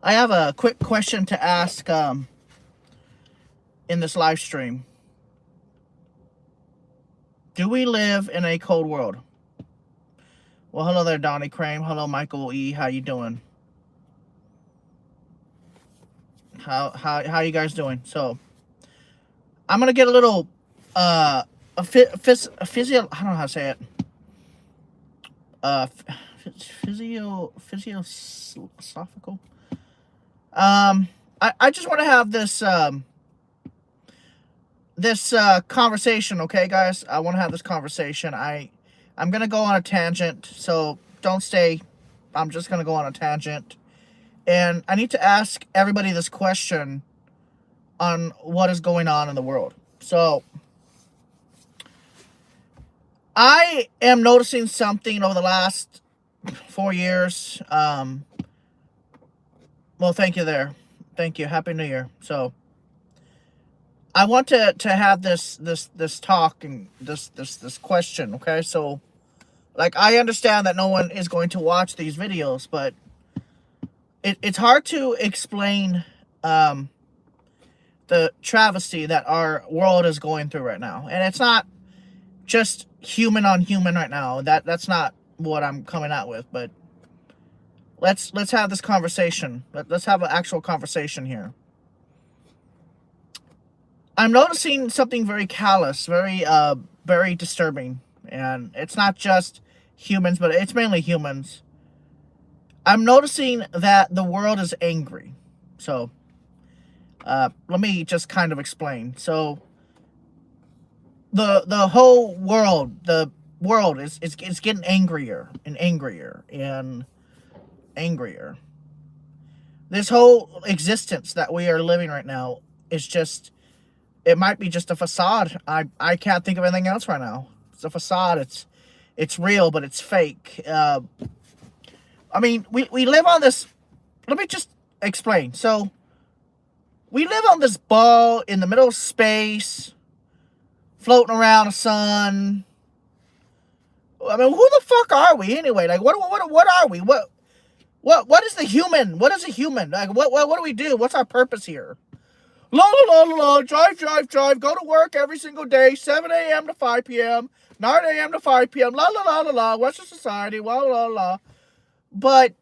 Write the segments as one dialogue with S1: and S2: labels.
S1: I have a quick question to ask in this live stream. Do we live in a cold world? Well, hello there, Donnie Crane. Hello, Michael E. How you doing? How you guys doing? So, I'm gonna get a little physio. I don't know how to say it. Physiosophical. I just want to have this conversation, okay, guys? I want to have this conversation. I'm gonna go on a tangent, so don't stay. I'm just gonna go on a tangent, and I need to ask everybody this question on what is going on in the world. So, I am noticing something over the last 4 years. Well, thank you there. Thank you. Happy New Year. So, I want to have this talk and this question, okay? So, like, I understand that no one is going to watch these videos, but it's hard to explain the travesty that our world is going through right now. And it's not just human on human right now. That's not what I'm coming out with, but let's have this conversation. Let's have an actual conversation here. I'm noticing something very callous, very disturbing, and it's not just humans, but it's mainly humans. I'm noticing that the world is angry. So, let me just kind of explain. So, the whole world, is getting angrier and angrier and angrier. This whole existence that we are living right now is just, it might be just a facade. I can't think of anything else right now. It's a facade. It's real, but it's fake. I mean, we live on this. Let me just explain. So, we live on this ball in the middle of space, floating around the sun. I mean, who the fuck are we anyway? Like, what are we? What is the human? What is a human? Like, what do we do? What's our purpose here? La la la la, drive, go to work every single day, 7 a.m. to 5 p.m., 9 a.m. to 5 p.m., la la la la la, Western society, la la la. But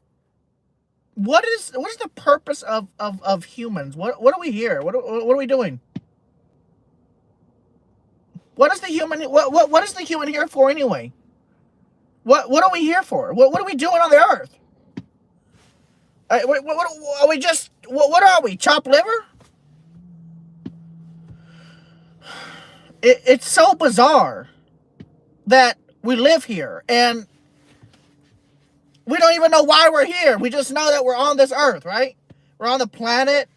S1: what is the purpose of humans? What are we here? What are we doing? What is the human? What is the human here for anyway? What are we here for? What are we doing on the earth? What are we just? What are we? Chopped liver? It's so bizarre that we live here and we don't even know why we're here. We just know that we're on this earth, right? We're on the planet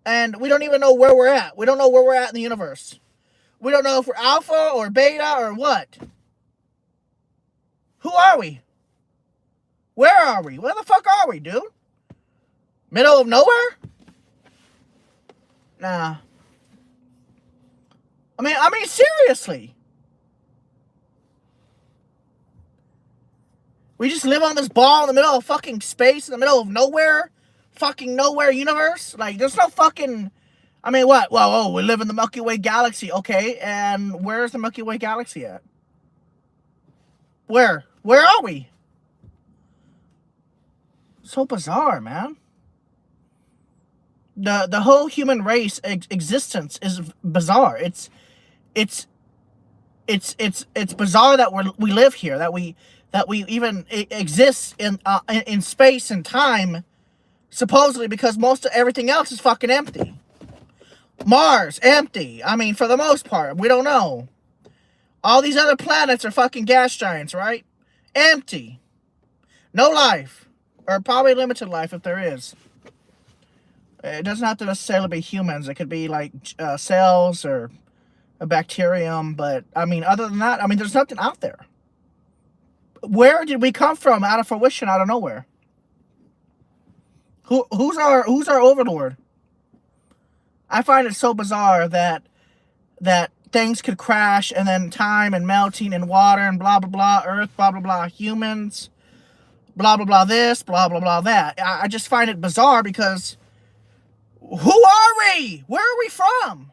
S1: and we don't even know where we're at. We don't know where we're at in the universe. We don't know if we're alpha or beta or what. Who are we? Where are we? Where the fuck are we, dude? Middle of nowhere? Nah. I mean, seriously. We just live on this ball in the middle of fucking space, in the middle of nowhere, fucking nowhere universe. Like, there's no fucking. I mean, what? Well, oh, we live in the Milky Way galaxy, okay? And where's the Milky Way galaxy at? Where are we? So bizarre, man. The whole human race existence is bizarre. It's bizarre that we live here, that we even exist in space and time, supposedly because most of everything else is fucking empty. Mars, empty. I mean, for the most part, we don't know. All these other planets are fucking gas giants, right? Empty. No life. Or probably limited life if there is. It doesn't have to necessarily be humans. It could be like cells or a bacterium. But, I mean, other than that, I mean, there's nothing out there. Where did we come from out of fruition, out of nowhere? Who's our overlord? I find it so bizarre that things could crash and then time and melting and water and blah, blah, blah, earth, blah, blah, blah, humans, blah, blah, blah this, blah, blah, blah that. I just find it bizarre because who are we? Where are we from?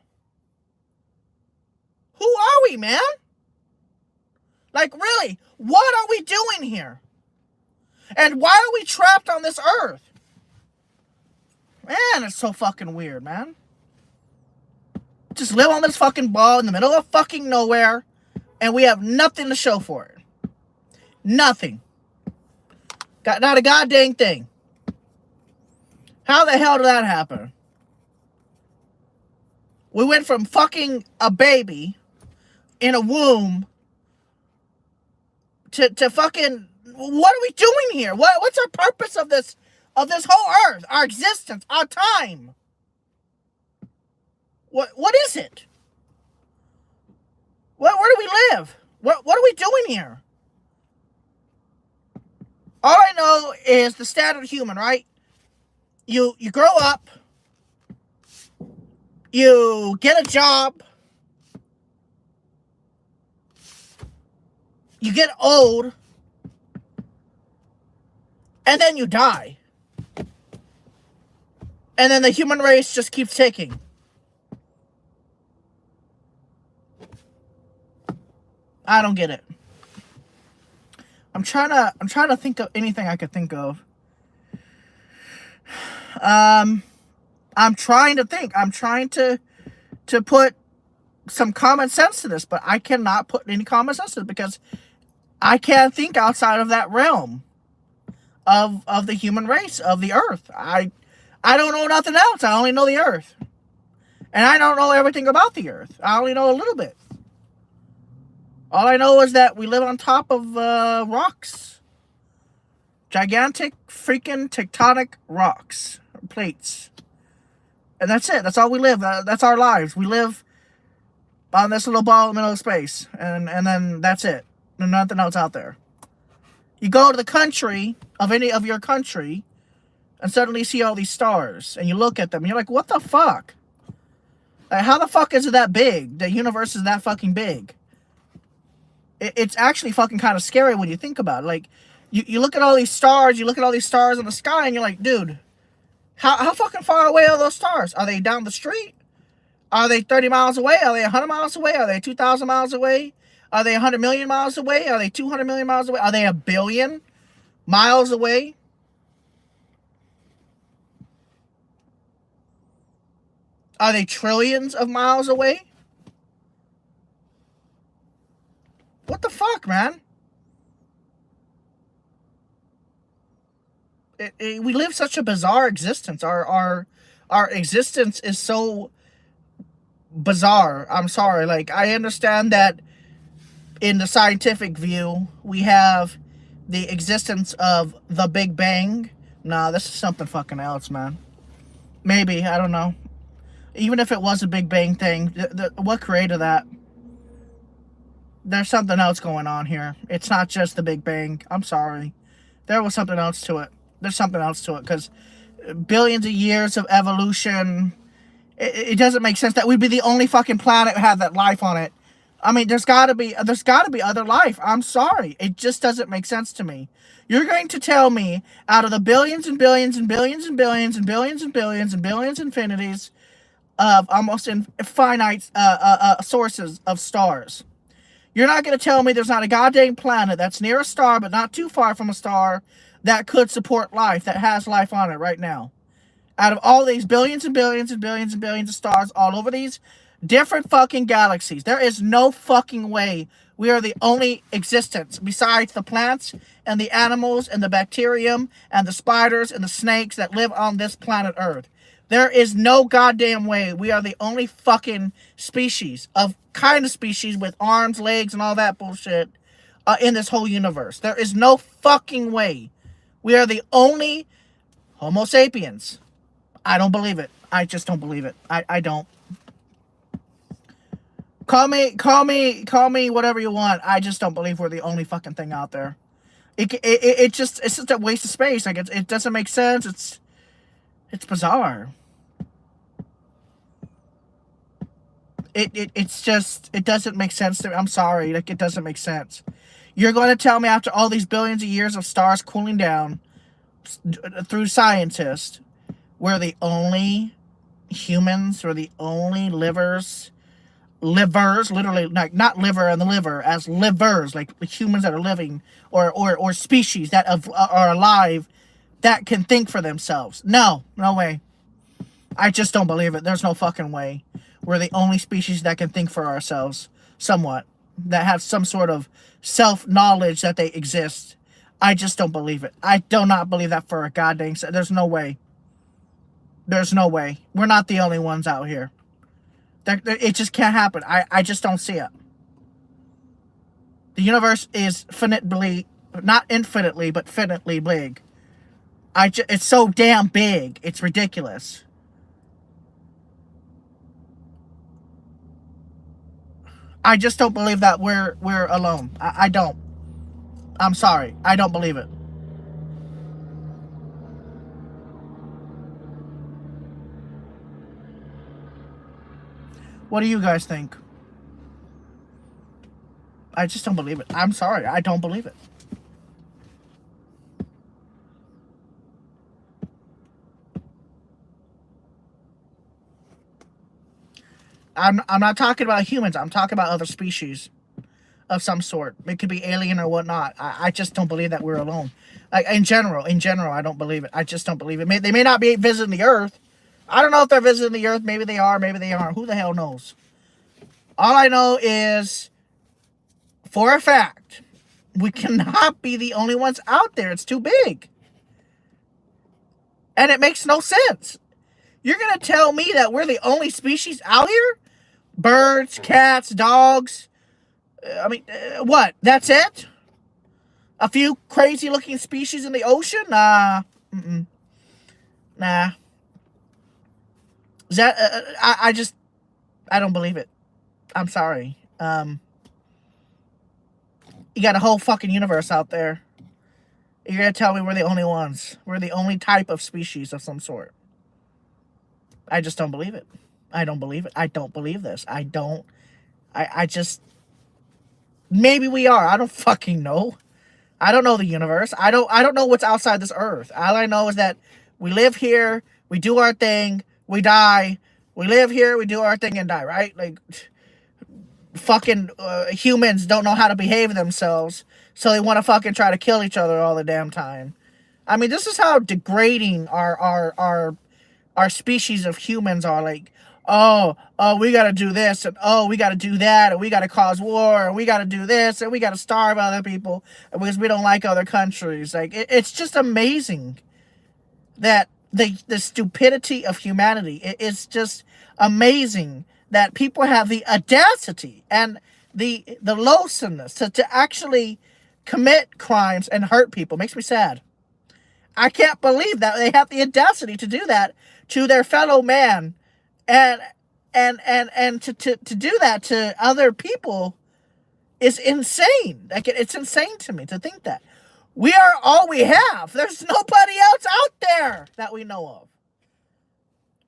S1: Who are we, man? Like, really, what are we doing here? And why are we trapped on this earth? Man, it's so fucking weird, man. Just live on this fucking ball in the middle of fucking nowhere, and we have nothing to show for it. Nothing. Got not a goddamn thing. How the hell did that happen? We went from fucking a baby in a womb to fucking, what are we doing here? What's our purpose of this whole earth, our existence, our time? What is it? Where do we live? What are we doing here? All I know is the standard human, right? You grow up, you get a job, you get old, and then you die. And then the human race just keeps ticking. I don't get it. I'm trying to think of anything I could think of. I'm trying to think. I'm trying to put some common sense to this, but I cannot put any common sense to it because I can't think outside of that realm of the human race, of the earth. I don't know nothing else. I only know the earth. And I don't know everything about the earth. I only know a little bit. All I know is that we live on top of rocks. Gigantic freaking tectonic rocks. Plates. And that's it. That's all we live. That's our lives. We live on this little ball in the middle of space. And then that's it. There's nothing else out there. You go to the country of any of your country and suddenly see all these stars. And you look at them and you're like, what the fuck? Like, how the fuck is it that big? The universe is that fucking big. It's actually fucking kind of scary when you think about it. Like, you look at all these stars, you look at all these stars in the sky, and you're like, dude, how fucking far away are those stars? Are they down the street? Are they 30 miles away? Are they 100 miles away? Are they 2,000 miles away? Are they 100 million miles away? Are they 200 million miles away? Are they 1 billion miles away? Are they trillions of miles away? What the fuck, man? We live such a bizarre existence. Our existence is so bizarre. I'm sorry. Like, I understand that in the scientific view, we have the existence of the Big Bang. Nah, this is something fucking else, man. Maybe, I don't know. Even if it was a Big Bang thing, what created that? There's something else going on here. It's not just the Big Bang. I'm sorry. There was something else to it. There's something else to it. Because billions of years of evolution, it doesn't make sense that we'd be the only fucking planet that had that life on it. I mean, there's gotta be other life. I'm sorry. It just doesn't make sense to me. You're going to tell me out of the billions and billions and billions and billions and billions and billions and billions infinities of almost infinite sources of stars, you're not going to tell me there's not a goddamn planet that's near a star but not too far from a star that could support life, that has life on it right now. Out of all these billions and billions and billions and billions of stars all over these different fucking galaxies, there is no fucking way we are the only existence besides the plants and the animals and the bacterium and the spiders and the snakes that live on this planet Earth. There is no goddamn way we are the only fucking species of kind of species with arms, legs, and all that bullshit in this whole universe. There is no fucking way we are the only Homo sapiens. I don't believe it. I just don't believe it. I don't. Call me whatever you want. I just don't believe we're the only fucking thing out there. It's just a waste of space. Like, it doesn't make sense. It's bizarre. It doesn't make sense to me. I'm sorry. Like, it doesn't make sense. You're going to tell me after all these billions of years of stars cooling down through scientists, we're the only humans, we're the only livers, literally, like not liver and the liver, as livers, like humans that are living, or species that are alive that can think for themselves. No way. I just don't believe it. There's no fucking way. We're the only species that can think for ourselves, somewhat, that have some sort of self-knowledge that they exist. I just don't believe it. I do not believe that for a goddamn second. There's no way. There's no way. We're not the only ones out here. It just can't happen. I just don't see it. The universe is finitely, not infinitely, but finitely big. It's so damn big. It's ridiculous. I just don't believe that we're alone. I don't. I'm sorry. I don't believe it. What do you guys think? I just don't believe it. I'm sorry. I don't believe it. I'm not talking about humans. I'm talking about other species of some sort. It could be alien or whatnot. I just don't believe that we're alone. Like in general, I don't believe it. I just don't believe it. They may not be visiting the Earth. I don't know if they're visiting the Earth. Maybe they are. Maybe they aren't. Who the hell knows? All I know is, for a fact, we cannot be the only ones out there. It's too big. And it makes no sense. You're going to tell me that we're the only species out here? Birds, cats, dogs. I mean, what? That's it? A few crazy looking species in the ocean? Nah. Nah. Is that, I don't believe it. I'm sorry. You got a whole fucking universe out there. You're going to tell me we're the only ones. We're the only type of species of some sort. I just don't believe it. I don't believe it. I don't believe this. I just... Maybe we are. I don't fucking know. I don't know the universe. I don't know what's outside this earth. All I know is that we live here, we do our thing, we die. We live here, we do our thing and die, right? Like, fucking humans don't know how to behave themselves, so they want to fucking try to kill each other all the damn time. I mean, this is how degrading our species of humans are. Like, oh, we gotta do this, and oh, we gotta do that, and we gotta cause war, and we gotta do this, and we gotta starve other people because we don't like other countries. Like, it's just amazing that the stupidity of humanity. It's just amazing that people have the audacity and the loathsomeness to actually commit crimes and hurt people. Makes me sad. I can't believe that they have the audacity to do that to their fellow man, and to do that to other people is insane. Like, it's insane to me to think that. We are all we have. There's nobody else out there that we know of.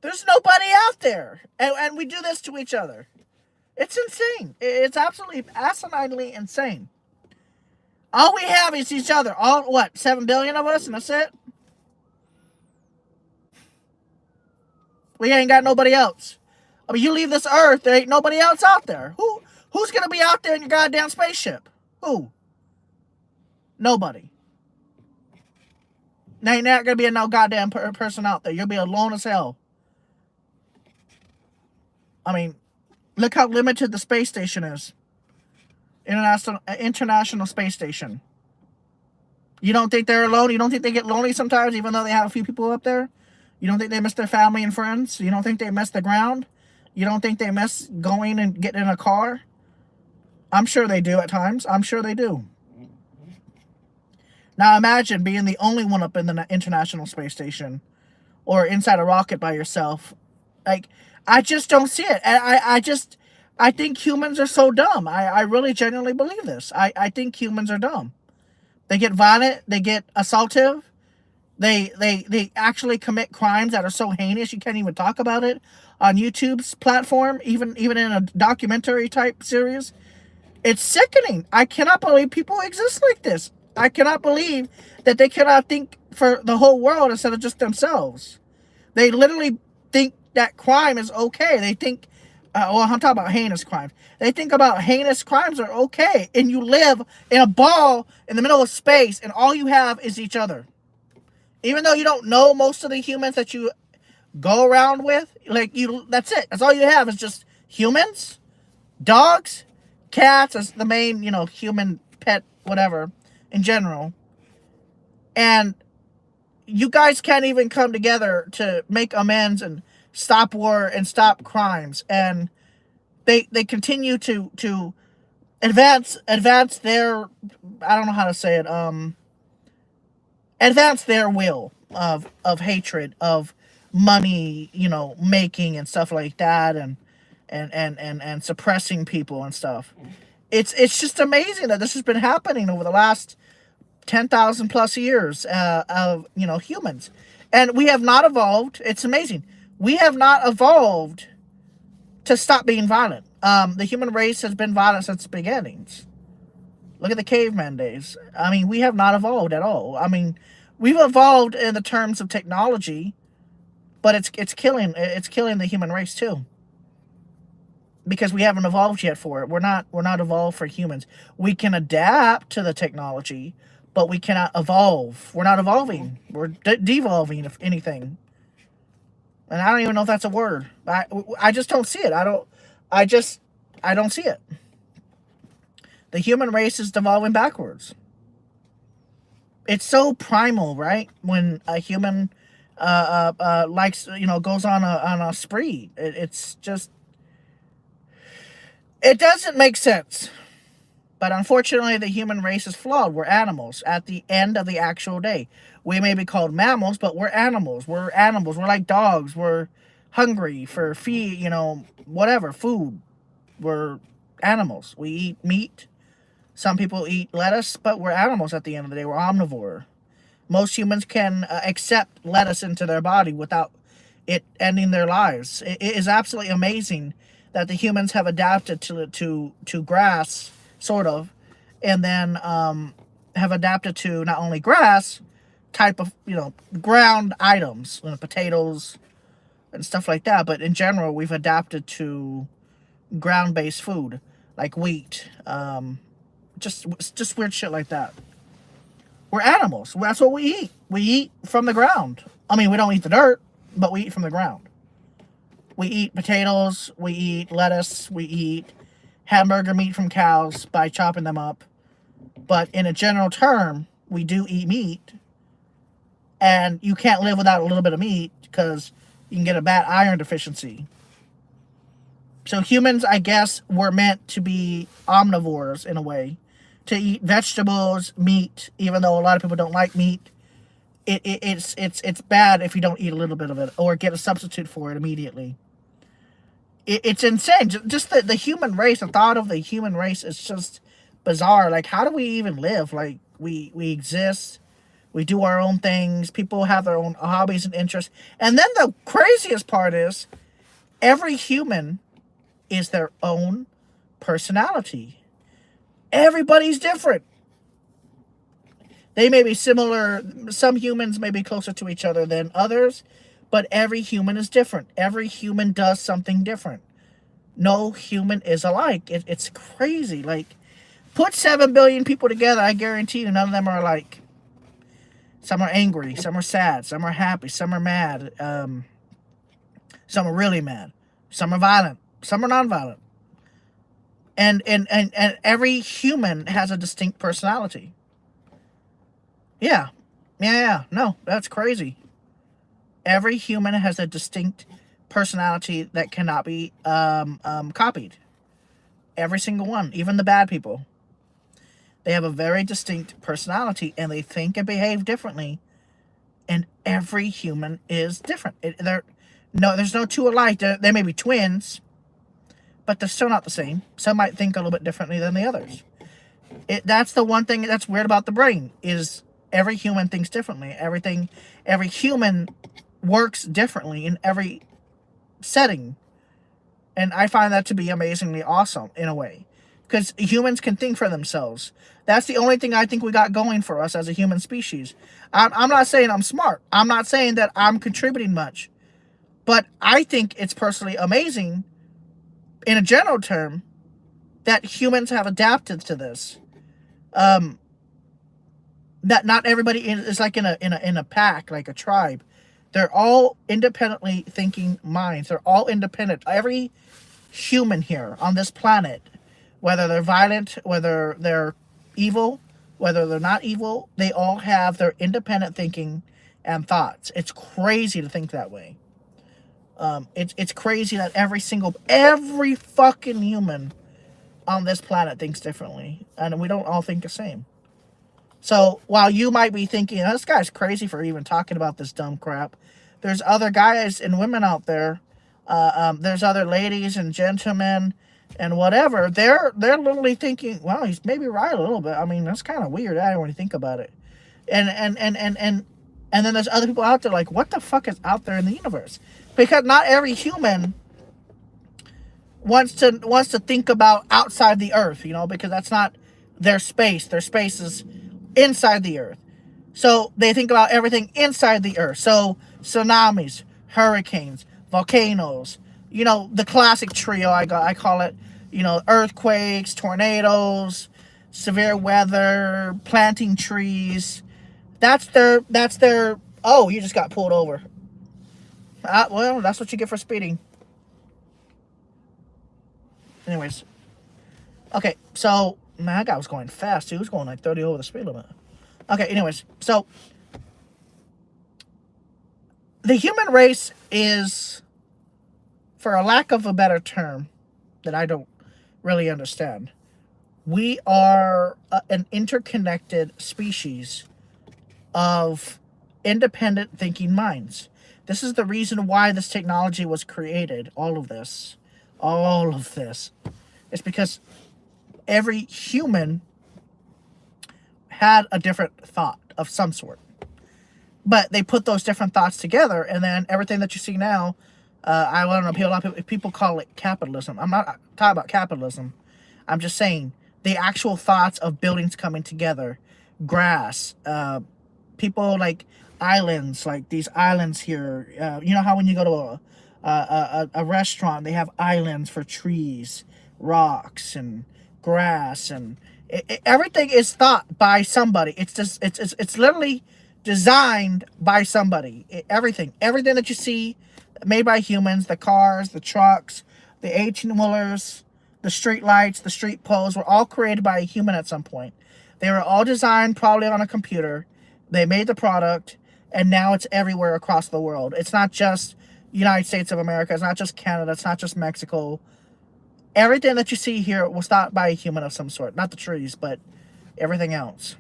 S1: There's nobody out there. And we do this to each other. It's insane. It's absolutely asininely insane. All we have is each other. All, what, 7 billion of us, and that's it? We ain't got nobody else. I mean, you leave this earth, there ain't nobody else out there. Who's going to be out there in your goddamn spaceship? Who? Nobody. There ain't not going to be no goddamn person out there. You'll be alone as hell. I mean, look how limited the space station is. International Space Station. You don't think they're alone? You don't think they get lonely sometimes, even though they have a few people up there? You don't think they miss their family and friends? You don't think they miss the ground? You don't think they miss going and getting in a car? I'm sure they do at times. I'm sure they do. Now imagine being the only one up in the International Space Station, or inside a rocket by yourself. Like, I just don't see it. And I think humans are so dumb. I really genuinely believe this. I think humans are dumb. They get violent. They get assaultive. They actually commit crimes that are so heinous you can't even talk about it on YouTube's platform, even in a documentary type series. It's sickening. I cannot believe people exist like this. I cannot believe that they cannot think for the whole world instead of just themselves. They literally think that crime is okay. They think, well, I'm talking about heinous crimes. They think about heinous crimes are okay. And you live in a ball in the middle of space and all you have is each other. Even though you don't know most of the humans that you go around with, that's it. That's all you have is just humans, dogs, cats as the main, human pet, whatever, in general. And you guys can't even come together to make amends and stop war and stop crimes. And they continue to advance their, I don't know how to say it, advance their will of hatred, of money, making and stuff like that, and suppressing people and stuff. It's just amazing that this has been happening over the last 10,000 plus years of humans, and we have not evolved. It's amazing. We have not evolved to stop being violent. The human race has been violent since the beginnings. Look at the caveman days. I mean, we have not evolved at all. I mean, we've evolved in the terms of technology, but it's killing the human race too. Because we haven't evolved yet for it. We're not evolved for humans. We can adapt to the technology, but we cannot evolve. We're not evolving. We're devolving, if anything. And I don't even know if that's a word. I just don't see it. I don't see it. The human race is devolving backwards. It's so primal, right? When a human likes, goes on a spree. It's just, it doesn't make sense. But unfortunately, the human race is flawed. We're animals at the end of the actual day. We may be called mammals, but we're animals. We're animals. We're like dogs. We're hungry for whatever, food. We're animals. We eat meat. Some people eat lettuce, but we're animals at the end of the day. We're omnivore. Most humans can accept lettuce into their body without it ending their lives. It is absolutely amazing that the humans have adapted to grass, sort of, and then have adapted to not only grass, type of, ground items, potatoes and stuff like that, but in general, we've adapted to ground-based food, like wheat, just weird shit like that. We're animals. That's what we eat. We eat from the ground. I mean, we don't eat the dirt, but we eat from the ground. We eat potatoes. We eat lettuce. We eat hamburger meat from cows by chopping them up. But in a general term, we do eat meat. And you can't live without a little bit of meat because you can get a bad iron deficiency. So humans, I guess, were meant to be omnivores in a way. To eat vegetables, meat, even though a lot of people don't like meat. It's bad if you don't eat a little bit of it or get a substitute for it immediately. It's insane. Just the human race, the thought of the human race is just bizarre. Like, how do we even live? Like, we exist. We do our own things. People have their own hobbies and interests. And then the craziest part is every human is their own personality. Everybody's different. They may be similar. Some humans may be closer to each other than others, but every human is different. Every human does something different. No human is alike. It's crazy. Like, put 7 billion people together, I guarantee you none of them are alike. Some are angry, some are sad, some are happy, some are mad, some are really mad, some are violent, some are non-violent. And every human has a distinct personality. Yeah. No, that's crazy. Every human has a distinct personality that cannot be copied. Every single one, even the bad people. They have a very distinct personality, and they think and behave differently. And every human is different. There's no two alike. They may be twins, but they're still not the same. Some might think a little bit differently than the others. That's the one thing that's weird about the brain, is every human thinks differently. Every human works differently in every setting. And I find that to be amazingly awesome in a way. because humans can think for themselves. That's the only thing I think we got going for us as a human species. I'm not saying I'm smart. I'm not saying that I'm contributing much. But I think it's personally amazing, in a general term, that humans have adapted to this. Um, that not everybody is like in a pack, like a tribe. They're all independently thinking minds. They're all independent. Every human here on this planet, whether they're violent, whether they're evil, whether they're not evil, they all have their independent thinking and thoughts. It's crazy to think that way. It's crazy that every fucking human on this planet thinks differently, and we don't all think the same. So while you might be thinking, oh, this guy's crazy for even talking about this dumb crap, there's other guys and women out there. There's other ladies and gentlemen and whatever. They're literally thinking, well, he's maybe right a little bit. I mean, that's kind of weird when you think about it. And then there's other people out there like, what the fuck is out there in the universe? Because not every human wants to think about outside the earth, because that's not their space. Their space is inside the earth. So they think about everything inside the earth. So tsunamis, hurricanes, volcanoes, the classic trio I call it, earthquakes, tornadoes, severe weather, planting trees. That's their oh, you just got pulled over. Well, that's what you get for speeding. Anyways. Okay, so, man, that guy was going fast, too. He was going like 30 over the speed limit. Okay, anyways. So, the human race is, for a lack of a better term that I don't really understand, we are an interconnected species of independent thinking minds. This is the reason why this technology was created. All of this. It's because every human had a different thought of some sort. But they put those different thoughts together, and then everything that you see now, I don't know, a lot of people call it capitalism. I'm not talking about capitalism. I'm just saying the actual thoughts of buildings coming together, grass, people like islands, like these islands here. You know how when you go to a restaurant, they have islands for trees, rocks, and grass, and everything is thought by somebody. It's just it's literally designed by somebody. Everything that you see made by humans, the cars, the trucks, the 18-wheelers, the street lights, the street poles, were all created by a human at some point. They were all designed probably on a computer. They made the product, and now it's everywhere across the world. It's not just United States of America. It's not just Canada. It's not just Mexico. Everything that you see here was thought by a human of some sort. Not the trees, but everything else.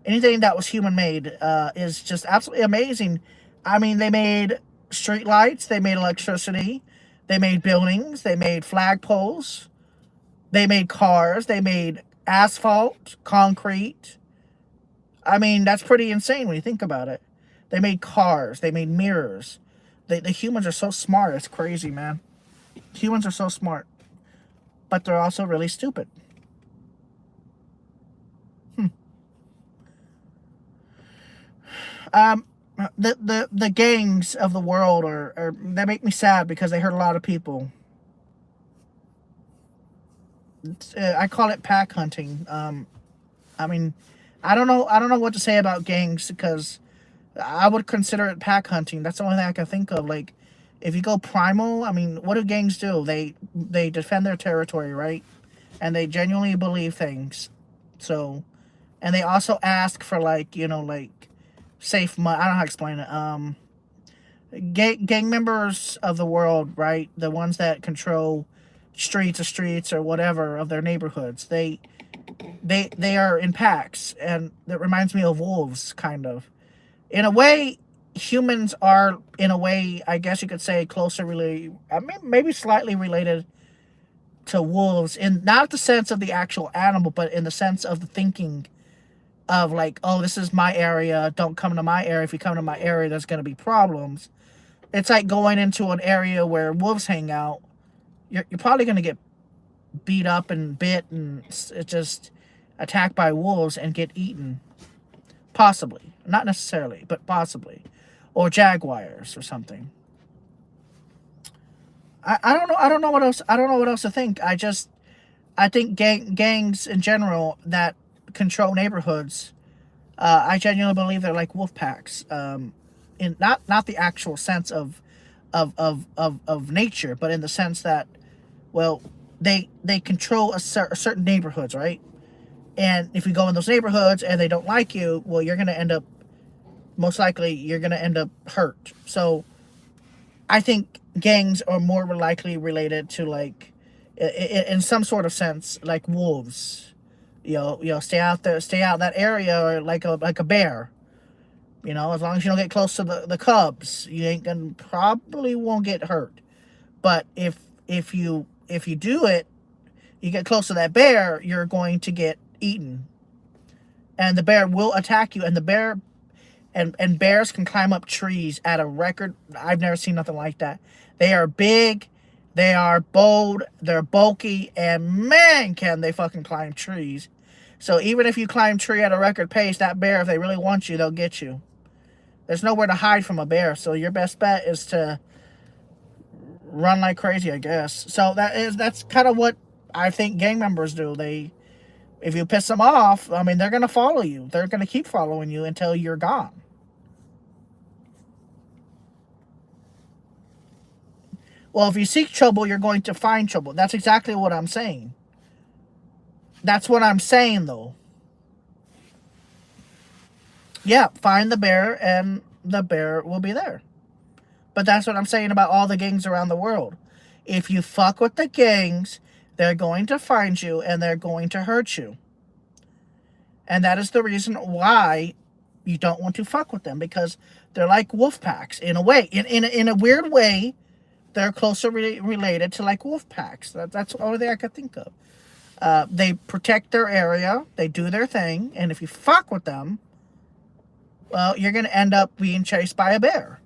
S1: Anything that was human-made is just absolutely amazing. I mean, they made street lights. They made electricity. They made buildings. They made flagpoles. They made cars. They made asphalt, concrete. I mean, that's pretty insane when you think about it. They made cars. They made mirrors. The humans are so smart. It's crazy, man. Humans are so smart. But they're also really stupid. The gangs of the world they make me sad because they hurt a lot of people. I call it pack hunting. I mean, I don't know what to say about gangs because I would consider it pack hunting. That's the only thing I can think of. Like, if you go primal, I mean, what do gangs do? They defend their territory, right? And they genuinely believe things. So, and they also ask for like safe money. I don't know how to explain it. Gang members of the world, right? The ones that control streets or whatever of their neighborhoods. They are in packs, and that reminds me of wolves, kind of. In a way, humans are, in a way, I guess you could say, closer related, I mean, maybe slightly related to wolves, in not the sense of the actual animal, but in the sense of the thinking of like, oh, this is my area, don't come to my area. If you come to my area, there's going to be problems. It's like going into an area where wolves hang out. You're probably going to get beat up and bit and just attacked by wolves and get eaten. Possibly. Not necessarily, but possibly. Or jaguars or something. I don't know. I don't know what else. I don't know what else to think. I think gangs in general that control neighborhoods. I genuinely believe they're like wolf packs. In not the actual sense of nature, but in the sense that, well, they control certain neighborhoods, right? And if you go in those neighborhoods and they don't like you, well, you're gonna end up, most likely you're gonna end up hurt. So I think gangs are more likely related to, like, in some sort of sense, like wolves. Stay out there, stay out that area, or like a bear. As long as you don't get close to the cubs, you ain't gonna probably won't get hurt. But if you do it, you get close to that bear, you're going to get eaten, and the bear will attack you. And the bear and bears can climb up trees at a record. I've never seen nothing like that. They are big, they are bold, they're bulky, and man, can they fucking climb trees. So even if you climb tree at a record pace, that bear, if they really want you, they'll get you. There's nowhere to hide from a bear, so your best bet is to run like crazy, I guess. So that's kind of what I think gang members do. If you piss them off, I mean, they're gonna follow you. They're gonna keep following you until you're gone. Well, if you seek trouble, you're going to find trouble. That's exactly what I'm saying. That's what I'm saying, though. Yeah, find the bear, and the bear will be there. But that's what I'm saying about all the gangs around the world. If you fuck with the gangs, they're going to find you, and they're going to hurt you. And that is the reason why you don't want to fuck with them, because they're like wolf packs in a way. In a weird way, they're closer related to like wolf packs. That's the only thing I could think of. They protect their area, they do their thing, and if you fuck with them, well, you're going to end up being chased by a bear.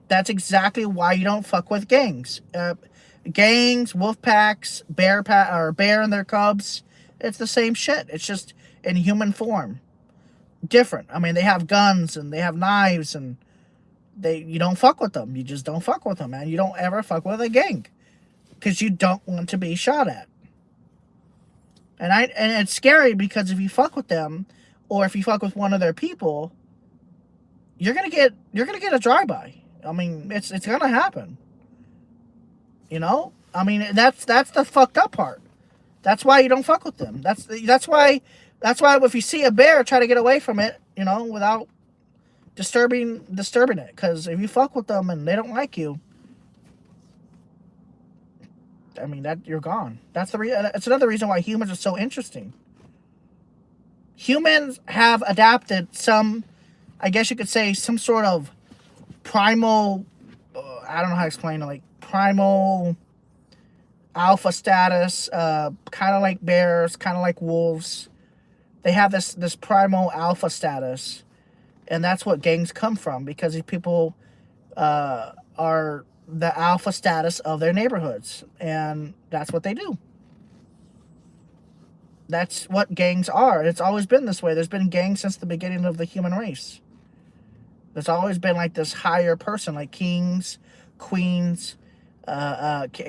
S1: That's exactly why you don't fuck with gangs. Gangs, wolf packs, bear and their cubs, it's the same shit. It's just in human form. Different. I mean, they have guns and they have knives, and you don't fuck with them. You just don't fuck with them, man. You don't ever fuck with a gang because you don't want to be shot at. And it's scary, because if you fuck with them, or if you fuck with one of their people, you're gonna get a drive-by. I mean, it's gonna happen. I mean, that's the fucked up part. That's why you don't fuck with them. That's why if you see a bear, try to get away from it, without disturbing it. Because if you fuck with them and they don't like you, I mean, that you're gone. That's another reason why humans are so interesting. Humans have adapted some, I guess you could say, some sort of primal, I don't know how to explain it, like primal alpha status, kind of like bears, kind of like wolves. They have this primal alpha status, and that's what gangs come from, because these people are the alpha status of their neighborhoods, and that's what they do. That's what gangs are. It's always been this way. There's been gangs since the beginning of the human race. There's always been like this higher person, like kings, queens,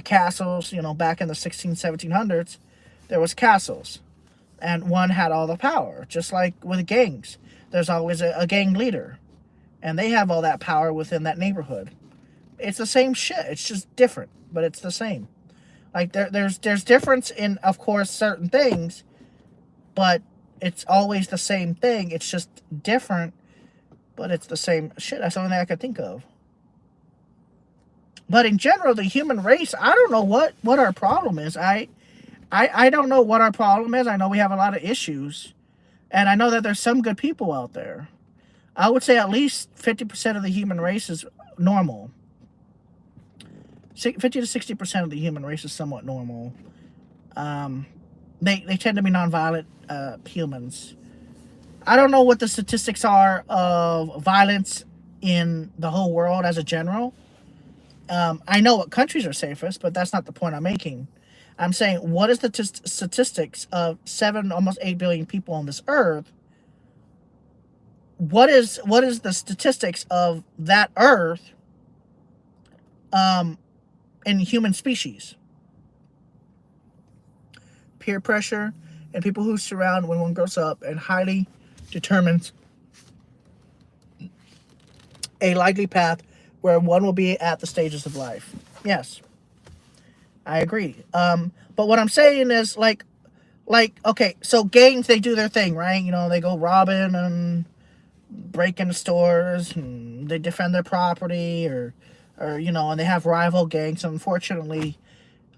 S1: castles. Back in the 1700s, there was castles, and one had all the power. Just like with gangs, there's always a gang leader, and they have all that power within that neighborhood. It's the same shit. It's just different, but it's the same. Like there's difference in, of course, certain things, but it's always the same thing. It's just different, but it's the same shit. That's the only thing I could think of. But in general, the human race, I don't know what our problem is. I don't know what our problem is. I know we have a lot of issues, and I know that there's some good people out there. I would say at least 50% of the human race is normal. 50 to 60% of the human race is somewhat normal. They tend to be nonviolent humans. I don't know what the statistics are of violence in the whole world as a general. I know what countries are safest, but that's not the point I'm making. I'm saying, what is the statistics of 7, almost 8 billion people on this earth? What is the statistics of that earth um, in human species? Peer pressure and people who surround when one grows up and highly determines a likely path where one will be at the stages of life. Yes, I agree. But what I'm saying is okay, so gangs, they do their thing, right? You know, they go robbing and break into stores and they defend their property, or you know, and they have rival gangs. Unfortunately,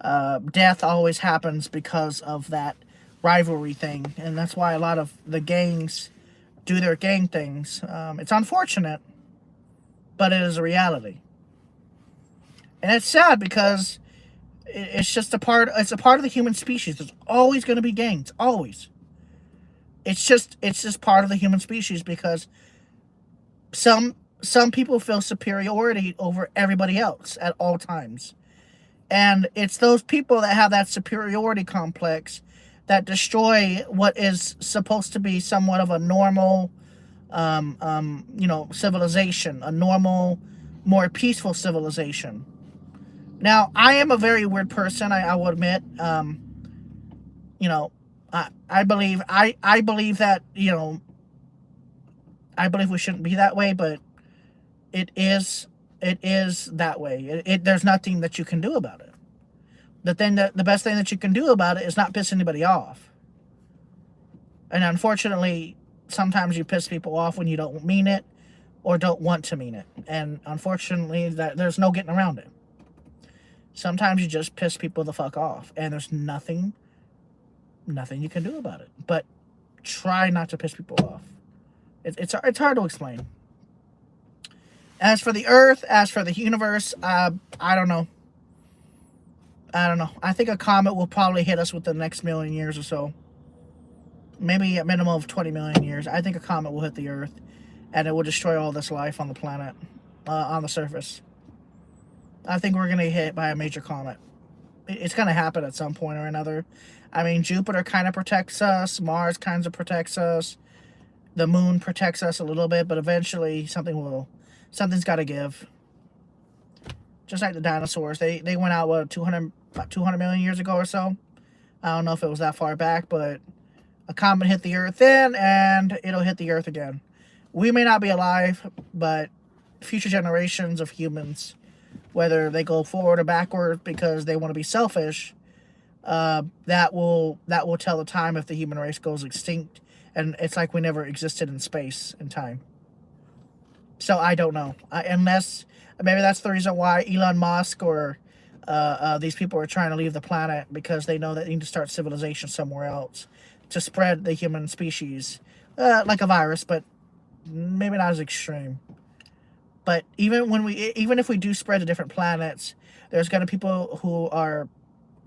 S1: death always happens because of that rivalry thing, and that's why a lot of the gangs do their gang things. It's unfortunate, but it is a reality, and it's sad because it's just a part. It's a part of the human species. There's always going to be gangs, always. It's just part of the human species because some people feel superiority over everybody else at all times. And it's those people that have that superiority complex that destroy what is supposed to be somewhat of a normal, civilization, a normal, more peaceful civilization. Now, I am a very weird person, I will admit. You know, I believe that, I believe we shouldn't be that way, but it is it is that way. There's nothing that you can do about it. The best thing that you can do about it is not piss anybody off. And unfortunately, sometimes you piss people off when you don't mean it or don't want to mean it. And unfortunately, there's no getting around it. Sometimes you just piss people the fuck off, and there's nothing you can do about it. But try not to piss people off. It's hard to explain. As for the Earth, as for the universe, I don't know. I don't know. I think a comet will probably hit us within the next million years or so. Maybe a minimum of 20 million years. I think a comet will hit the Earth, and it will destroy all this life on the planet, on the surface. I think we're going to get hit by a major comet. It's going to happen at some point or another. I mean, Jupiter kind of protects us. Mars kind of protects us. The moon protects us a little bit, but eventually something's got to give. Just like the dinosaurs. They went out, what, 200 million years ago or so? I don't know if it was that far back, but a comet hit the Earth then, and it'll hit the Earth again. We may not be alive, but future generations of humans, whether they go forward or backward because they want to be selfish, that will tell the time if the human race goes extinct, and it's like we never existed in space and time. So I don't know, unless maybe that's the reason why Elon Musk or these people are trying to leave the planet, because they know that they need to start civilization somewhere else to spread the human species, like a virus, but maybe not as extreme. But even if we do spread to different planets, there's going to be people who are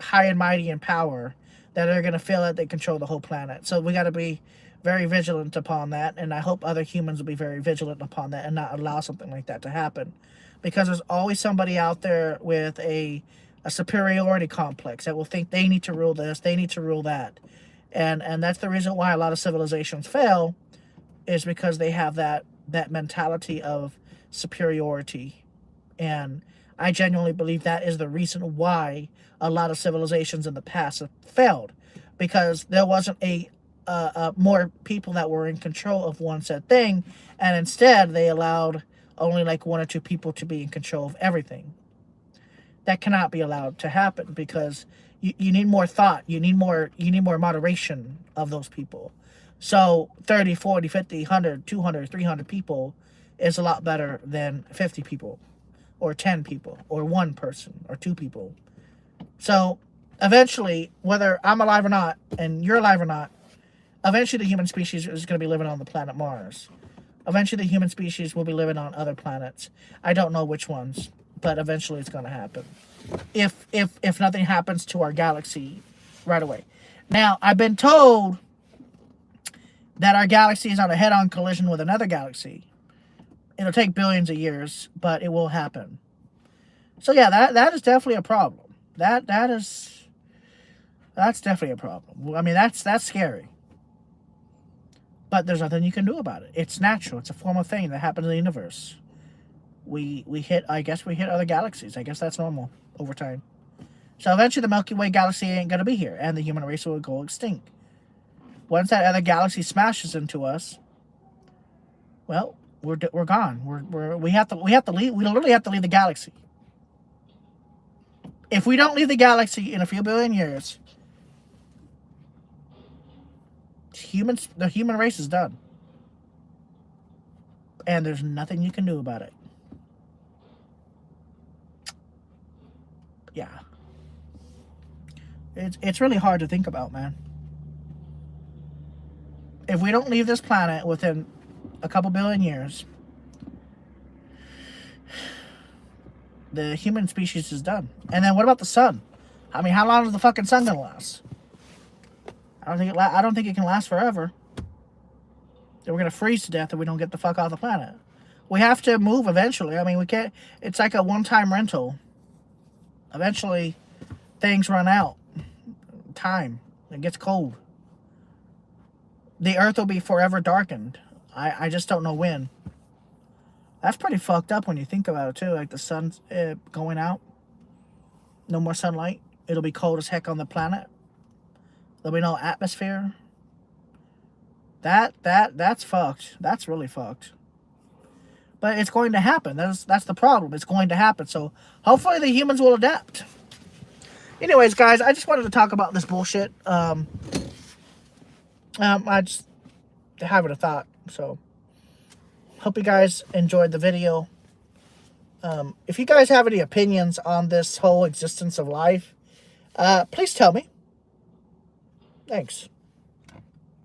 S1: high and mighty in power that are going to feel that they control the whole planet. So we got to be very vigilant upon that, and I hope other humans will be very vigilant upon that and not allow something like that to happen, because there's always somebody out there with a superiority complex that will think they need to rule this, they need to rule that, and that's the reason why a lot of civilizations fail, is because they have that mentality of superiority. And I genuinely believe that is the reason why a lot of civilizations in the past have failed, because there wasn't more people that were in control of one said thing, and instead they allowed only like one or two people to be in control of everything. That cannot be allowed to happen, because you need more thought, you need more moderation of those people. So 30, 40, 50, 100, 200, 300 people is a lot better than 50 people or 10 people or one person or two people. So eventually, whether I'm alive or not and you're alive or not, eventually the human species is going to be living on the planet Mars. Eventually the human species will be living on other planets. I don't know which ones, but eventually it's going to happen. If nothing happens to our galaxy right away. Now, I've been told that our galaxy is on a head-on collision with another galaxy. It'll take billions of years, but it will happen. So yeah, that is definitely a problem. That is That's definitely a problem. I mean, that's scary. But there's nothing you can do about it. It's natural. It's a form of thing that happens in the universe. We hit, I guess we hit other galaxies. I guess that's normal over time. So eventually the Milky Way galaxy ain't going to be here, and the human race will go extinct. Once that other galaxy smashes into us, well, we're gone. We have to leave. We literally have to leave the galaxy. If we don't leave the galaxy in a few billion years, the human race is done. And there's nothing you can do about it. Yeah. It's really hard to think about, man. If we don't leave this planet within a couple billion years, the human species is done. And then what about the sun? I mean, how long is the fucking sun gonna last? I don't think it can last forever. Then we're gonna freeze to death if we don't get the fuck off the planet. We have to move eventually. I mean, we can't. It's like a one-time rental. Eventually, things run out. Time. It gets cold. The Earth will be forever darkened. I just don't know when. That's pretty fucked up when you think about it too. Like the sun's going out. No more sunlight. It'll be cold as heck on the planet. There'll be no atmosphere. That's fucked. That's really fucked. But it's going to happen. That's the problem. It's going to happen. So hopefully the humans will adapt. Anyways, guys, I just wanted to talk about this bullshit. I just having a thought. So hope you guys enjoyed the video. If you guys have any opinions on this whole existence of life, please tell me. Thanks.